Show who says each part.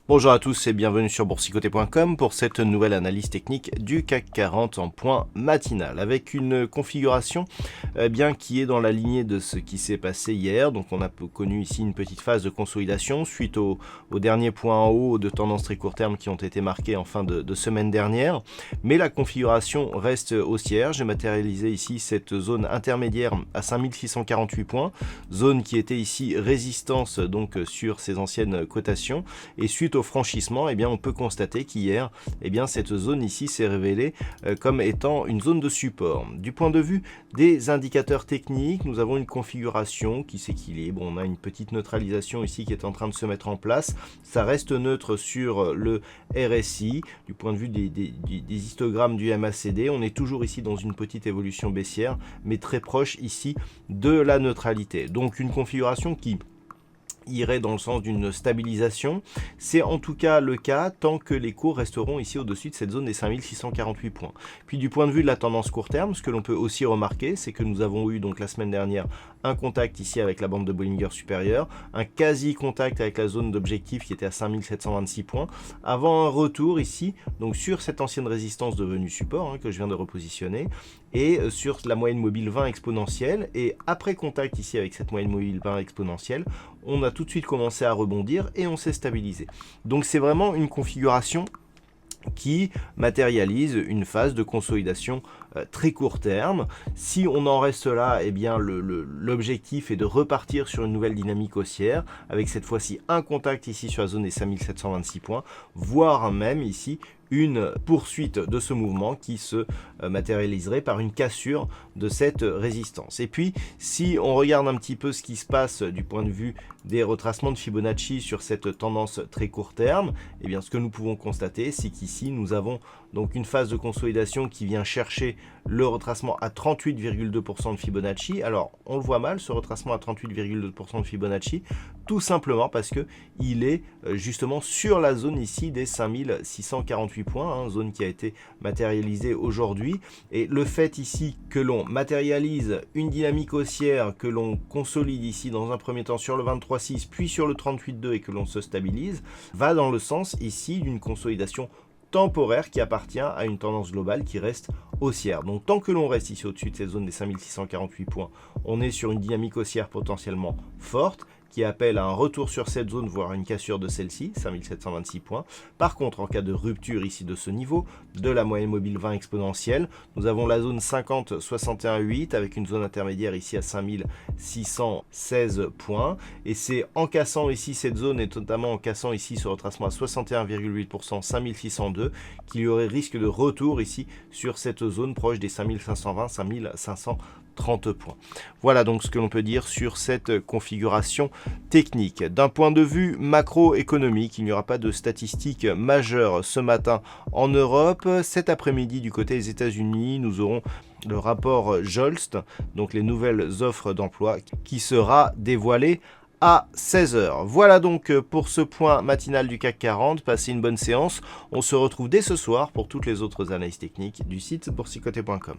Speaker 1: Bonjour à tous et bienvenue sur boursicoté.com pour cette nouvelle analyse technique du CAC 40 en point matinal avec une configuration qui est dans la lignée de ce qui s'est passé hier. Donc on a connu ici une petite phase de consolidation suite aux derniers points en haut de tendance très court terme qui ont été marqués en fin de semaine dernière. Mais la configuration reste haussière. J'ai matérialisé ici cette zone intermédiaire à 5648 points, zone qui était ici résistance donc sur ces anciennes cotations, et suite au franchissement, on peut constater qu'hier, cette zone ici s'est révélée comme étant une zone de support. Du point de vue des indicateurs techniques, nous avons une configuration qui s'équilibre. On a une petite neutralisation ici qui est en train de se mettre en place. Ça reste neutre sur le RSI. Du point de vue des histogrammes du MACD, on est toujours ici dans une petite évolution baissière, mais très proche ici de la neutralité. Donc une configuration qui irait dans le sens d'une stabilisation. C'est en tout cas le cas tant que les cours resteront ici au-dessus de cette zone des 5648 points. Puis du point de vue de la tendance court terme, ce que l'on peut aussi remarquer, c'est que nous avons eu donc la semaine dernière un contact ici avec la bande de Bollinger supérieure, un quasi-contact avec la zone d'objectif qui était à 5726 points, avant un retour ici, donc sur cette ancienne résistance devenue support que je viens de repositionner, et sur la moyenne mobile 20 exponentielle, et après contact ici avec cette moyenne mobile 20 exponentielle, on a tout de suite commencé à rebondir et on s'est stabilisé. Donc c'est vraiment une configuration qui matérialise une phase de consolidation très court terme. Si on en reste là, l'objectif est de repartir sur une nouvelle dynamique haussière, avec cette fois-ci un contact ici sur la zone des 5726 points, voire même ici une poursuite de ce mouvement qui se matérialiserait par une cassure de cette résistance. Et puis, si on regarde un petit peu ce qui se passe du point de vue des retracements de Fibonacci sur cette tendance très court terme, ce que nous pouvons constater, c'est qu'ici, nous avons donc une phase de consolidation qui vient chercher le retracement à 38,2% de Fibonacci. Alors, on le voit mal, ce retracement à 38,2% de Fibonacci, tout simplement parce que il est justement sur la zone ici des 5648 points, zone qui a été matérialisée aujourd'hui. Et le fait ici que l'on matérialise une dynamique haussière, que l'on consolide ici dans un premier temps sur le 23,6, puis sur le 38,2 et que l'on se stabilise, va dans le sens ici d'une consolidation temporaire qui appartient à une tendance globale qui reste haussière. Donc tant que l'on reste ici au-dessus de cette zone des 5648 points, on est sur une dynamique haussière potentiellement forte qui appelle à un retour sur cette zone, voire une cassure de celle-ci, 5726 points. Par contre, en cas de rupture ici de ce niveau, de la moyenne mobile 20 exponentielle, nous avons la zone 50-61,8 avec une zone intermédiaire ici à 5616 points. Et c'est en cassant ici cette zone, et notamment en cassant ici ce retracement à 61,8%, 5602, qu'il y aurait risque de retour ici sur cette zone proche des 5520-5530 points. Voilà donc ce que l'on peut dire sur cette configuration technique. D'un point de vue macroéconomique, il n'y aura pas de statistiques majeures ce matin en Europe. Cet après-midi, du côté des États-Unis, nous aurons le rapport Jolst, donc les nouvelles offres d'emploi, qui sera dévoilé à 16 h. Voilà donc pour ce point matinal du CAC 40. Passez une bonne séance. On se retrouve dès ce soir pour toutes les autres analyses techniques du site boursicoté.com.